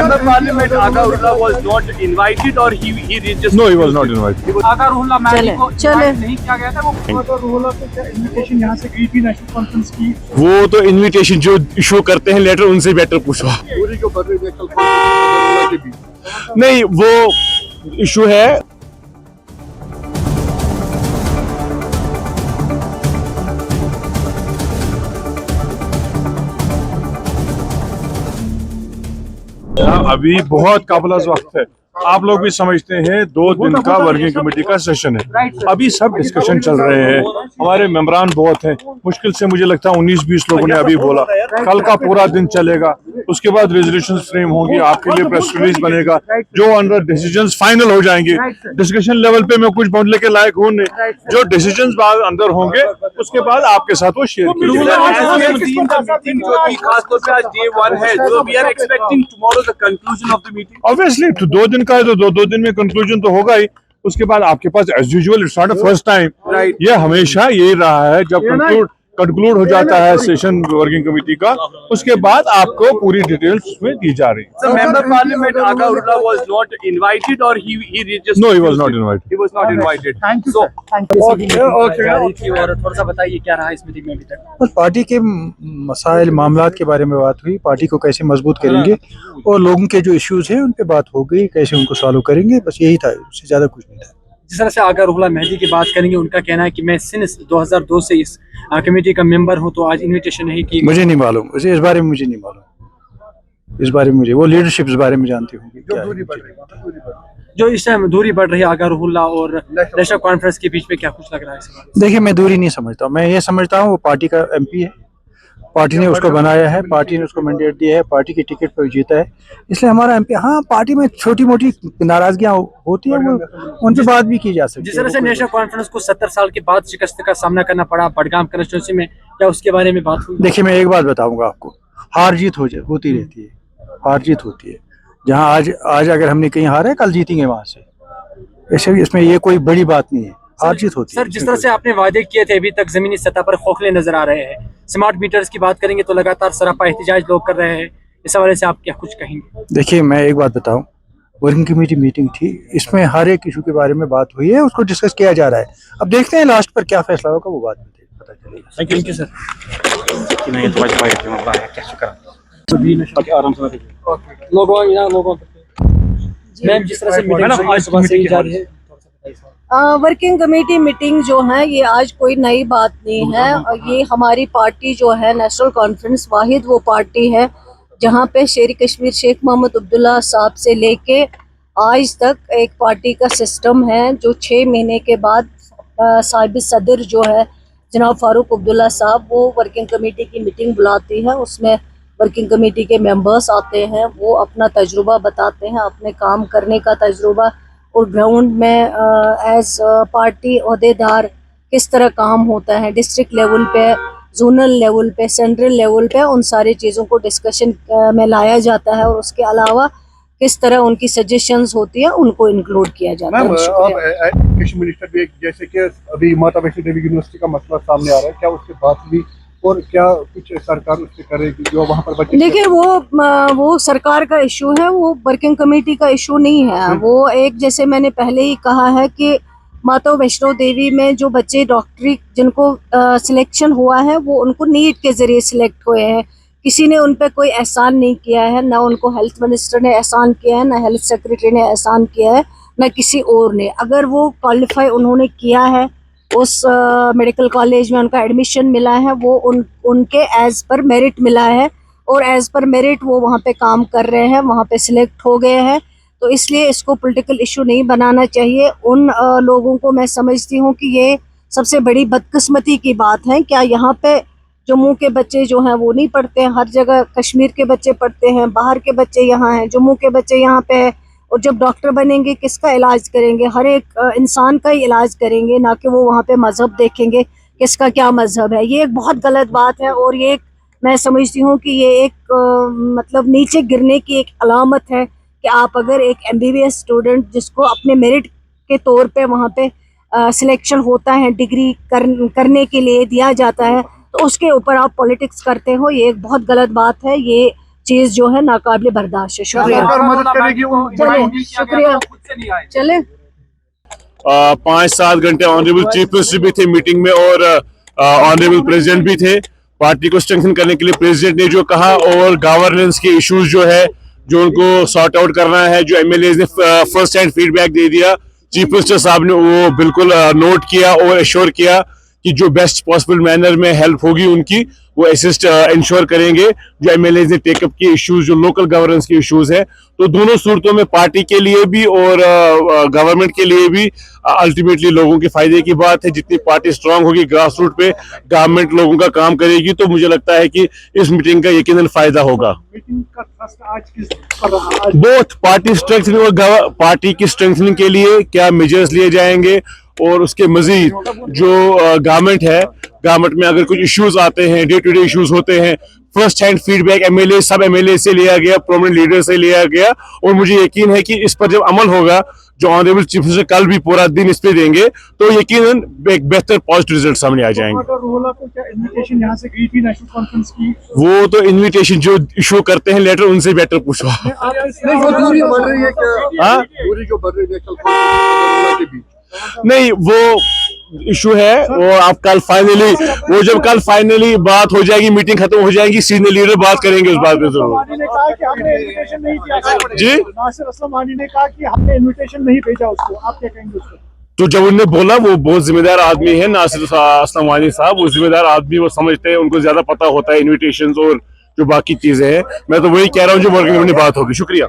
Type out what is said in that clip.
member parliament Agharullah was not invited, or he just No, he was not invited. आगारुल्लाह Mahdi को चले। नहीं किया गया था। वो आगारुल्लाह को क्या इनविटेशन यहाँ से गई थी नेशनल कॉन्फ्रेंस की? वो तो इनविटेशन जो इशू करते हैं लेटर उनसे बेटर पूछो। पूरी जो कर रही है कल Agharullah के बीच। नहीं, वो इशू है। अभी बहुत काबिल वक्त है, आप लोग भी समझते हैं 2 दिन का वर्किंग कमेटी का सेशन है, अभी सब डिस्कशन चल रहे हैं, हमारे मेंबरान बहुत हैं, मुश्किल से मुझे लगता है 19-20 लोगों ने अभी बोला, कल का पूरा दिन चलेगा, उसके बाद रेजोल्यूशन फ्रेम होंगी, आपके लिए प्रेस रिलीज बनेगा, जो अंडर डिसीजंस फाइनल हो जाएंगे। डिस्कशन लेवल पे मैं कुछ बोलने के लायक हूँ नहीं, जो डिसीजंस बाद अंदर होंगे उसके बाद आपके साथ वो शेयर ऑब्वियसली। तो 2 दिन का है तो 2 दिन में कंक्लूजन तो होगा ही, उसके बाद आपके पास as usual it's not first time, ये हमेशा यही रहा है, जब कंक्लूड हो जाता है सेशन वर्किंग कमेटी का, उसके बाद आपको पूरी डिटेल्स उसमें दी जा रही है। So member parliament Agharullah was not invited, or he just No, he was not invited. He was not invited. Thank you So thank you. और थोड़ा सा बताइए क्या रहा इस मीटिंग में अभी तक? बस पार्टी के मसाइल मामलात के बारे में बात हुई, पार्टी को कैसे मजबूत करेंगे और लोगों के जो इश्यूज हैं उन पे बात हो गई, कैसे उनको सॉल्व करेंगे, बस यही था, उससे ज़्यादा कुछ नहीं था। जिस तरह से आगारुल्लाह महदी की बात करेंगे, उनका कहना है कि मैं सिंस 2002 से इस कमेटी का मेंबर हूं, तो आज इनविटेशन नहीं की। मुझे नहीं मालूम, मुझे इस बारे में मुझे नहीं मालूम, इस बारे में मुझे वो लीडरशिप इस बारे में जानती होंगी क्या है। जो इस टाइम दूरी बढ़ रही है आगारुल्लाह और नेशनल कॉन्फ्रेंस के बीच में, क्या कुछ लग रहा है इस बार? देखिए, मैं दूरी नहीं समझता, मैं ये समझता हूँ वो पार्टी का MP है, पार्टी ने उसको बनाया है, पार्टी ने उसको मैंडेट दिया है, पार्टी की टिकट पर जीता है, इसलिए हमारा MP। हाँ, पार्टी में छोटी मोटी नाराजगियां होती है, वो उन पर बात भी की जा सकती है। जिस तरह से नेशनल कॉन्फ्रेंस को 70 साल के बाद शिकस्त का सामना करना पड़ा बडगाम कंस्टिट्यूंसी में, क्या उसके बारे में बात हुई? देखिए, मैं एक बात बताऊंगा आपको, हार जीत होती रहती है, हार जीत होती है। जहाँ आज अगर हमने कहीं हारा है, कल जीतेंगे वहां से, ऐसे इसमें ये कोई बड़ी बात नहीं है, हार जीत होती है। सर, जिस तरह से आपने वादे किए थे अभी तक जमीनी सतह पर खोखले नजर आ रहे हैं। स्मार्ट मीटर्स की बात करेंगे तो लगातार सरापा एहतजाज लोग कर रहे हैं, इस हवाले से आप क्या कुछ कहेंगे? देखिए, मैं एक बात बताऊं, वर्किंग कमेटी मीटिंग थी, इसमें हर एक इशू के बारे में बात हुई है, उसको डिस्कस किया जा रहा है, अब देखते हैं लास्ट पर क्या फैसला होगा, वो बात में पता चलेगा। Thank you sir. मैम, जिस तरह से मीटिंग सुबह से ही जारी है, वर्किंग कमेटी मीटिंग जो है ये आज कोई नई बात नहीं है, और ये हमारी पार्टी जो है नेशनल कॉन्फ्रेंस वाहिद वो पार्टी है जहाँ पे शेर कश्मीर शेख मोहम्मद अब्दुल्ला साहब से लेके आज तक एक पार्टी का सिस्टम है, जो 6 महीने के बाद साहिब सदर जो है जनाब फारूक अब्दुल्ला साहब, वो वर्किंग कमेटी की मीटिंग बुलाती है, उसमें वर्किंग कमेटी के मेंबर्स आते हैं, वो अपना तजुर्बा बताते हैं, अपने काम करने का तजुर्बा, और ग्राउंड में एज पार्टी अहदेदार किस तरह काम होता है, डिस्ट्रिक्ट लेवल पे, जोनल लेवल पे, सेंट्रल लेवल पे, उन सारी चीज़ों को डिस्कशन में लाया जाता है, और उसके अलावा किस तरह उनकी सजेशंस होती है उनको इंक्लूड किया जाता है। एजुकेशन मिनिस्टर भी जैसे कि अभी माता वैष्णो देवी यूनिवर्सिटी का मसला सामने आ रहा है, क्या उसके बात भी और क्या कुछ सरकार उससे करेगी जो वहाँ पर बच्चे? देखिए, वो सरकार का इशू है, वो वर्किंग कमेटी का इशू नहीं है। वो एक, जैसे मैंने पहले ही कहा है कि माता वैष्णो देवी में जो बच्चे डॉक्टरी जिनको सिलेक्शन हुआ है, वो उनको नीट के जरिए सिलेक्ट हुए हैं, किसी ने उन पर कोई एहसान नहीं किया है, ना उनको हेल्थ मिनिस्टर ने एहसान किया है, ना हेल्थ सेक्रेटरी ने एहसान किया है, ना किसी और ने। अगर वो क्वालिफाई उन्होंने किया है, उस मेडिकल कॉलेज में उनका एडमिशन मिला है, वो उनके एज पर मेरिट मिला है, और एज पर मेरिट वो वहाँ पे काम कर रहे हैं, वहाँ पे सिलेक्ट हो गए हैं, तो इसलिए इसको पॉलिटिकल इशू नहीं बनाना चाहिए। उन लोगों को मैं समझती हूँ कि ये सबसे बड़ी बदकिस्मती की बात है। क्या यहाँ पे जम्मू के बच्चे जो हैं वो नहीं पढ़ते हैं? हर जगह कश्मीर के बच्चे पढ़ते हैं, बाहर के बच्चे यहाँ हैं, जम्मू के बच्चे यहाँ पे हैं, और जब डॉक्टर बनेंगे किसका इलाज करेंगे? हर एक इंसान का ही इलाज करेंगे, ना कि वो वहाँ पे मज़हब देखेंगे किसका क्या मज़हब है। ये एक बहुत गलत बात है, और ये मैं समझती हूँ कि ये एक मतलब नीचे गिरने की एक अलामत है कि आप अगर एक MBBS स्टूडेंट जिसको अपने मेरिट के तौर पे वहाँ पे सिलेक्शन होता है, डिग्री करने के लिए दिया जाता है, तो उसके ऊपर आप पॉलिटिक्स करते हो, ये एक बहुत गलत बात है। ये चीज जो है नाकाबिले बर्दाश्त है। शुक्रिया। सरकार मदद करेगी उन चले, शुक्रिया। चले। 5-7 घंटे ऑनरेबल चीफ मिनिस्टर भी थे मीटिंग में और ऑनरेबल प्रेसिडेंट भी थे। पार्टी को स्ट्रेंथन करने के लिए प्रेसिडेंट ने जो कहा और गवर्नेंस के इश्यूज जो है जो उनको सॉर्ट आउट करना है, जो एमएलए ने फर्स्ट हैंड फीडबैक दे दिया, चीफ मिनिस्टर साहब ने वो बिल्कुल नोट किया और एश्योर किया कि जो बेस्ट पॉसिबल मैनर में हेल्प होगी उनकी वो असिस्ट इंश्योर करेंगे। जो एमएलए ने टेकअप के इश्यूज जो लोकल गवर्नेंस के इश्यूज हैं, तो दोनों सूरतों में पार्टी के लिए भी और गवर्नमेंट के लिए भी अल्टीमेटली लोगों के फायदे की बात है। जितनी पार्टी स्ट्रांग होगी ग्रास रूट पे, गवर्नमेंट लोगों का काम करेगी, तो मुझे लगता है कि इस मीटिंग का यकीनन फायदा होगा। मीटिंग का थ्रस्ट आज किस पर रहा? आज बोथ पार्टी स्ट्रेंथनिंग और पार्टी की स्ट्रेंथनिंग के लिए क्या मेजर्स लिए जाएंगे और उसके मजीद जो गवर्नमेंट है, गवर्नमेंट में अगर कुछ इश्यूज आते हैं, डे टू डे इश्यूज होते हैं, फर्स्ट हैंड फीडबैक एमएलए सब एमएलए से लिया गया, प्रोमिनेंट लीडर से लिया गया और मुझे यकीन है कि इस पर जब अमल होगा, जो ऑनरेबल चीफ मिनिस्टर कल भी पूरा दिन इस पे देंगे, तो यकीनन एक बेहतर पॉजिटिव रिजल्ट सामने आ जाएंगे। रोहला को क्या इन्विटेशन यहाँ से गई थी नेशनल कॉन्फ्रेंस की? वो तो इन्विटेशन जो इशू करते हैं लेटर, उनसे बेटर पूछो। नहीं, वो दूरी बढ़ रही है क्या? हाँ? दूरी जो बढ़ रही है नेशनल कॉन्फ्रेंस के बीच, नहीं, वो इशू है वो आप कल फाइनली, वो जब कल फाइनली बात हो जाएगी, मीटिंग खत्म हो जाएगी, सीनियर लीडर बात करेंगे उस बात पे जरूर। ने कहा कि हमने इन्विटेशन नहीं दिया। जी, नासिर असलम वानी ने कहा कि हमने इन्विटेशन नहीं भेजा उसको, आप क्या कहेंगे उसको? तो जब उन्होंने बोला, वो बहुत जिम्मेदार आदमी है नासिर असलम वानी साहब, वो जिम्मेदार आदमी, वो समझते हैं, उनको ज्यादा पता होता है इन्विटेशंस और जो बाकी चीजें हैं। मैं तो वही कह रहा हूँ जो वर्किंग में बात होगी। शुक्रिया।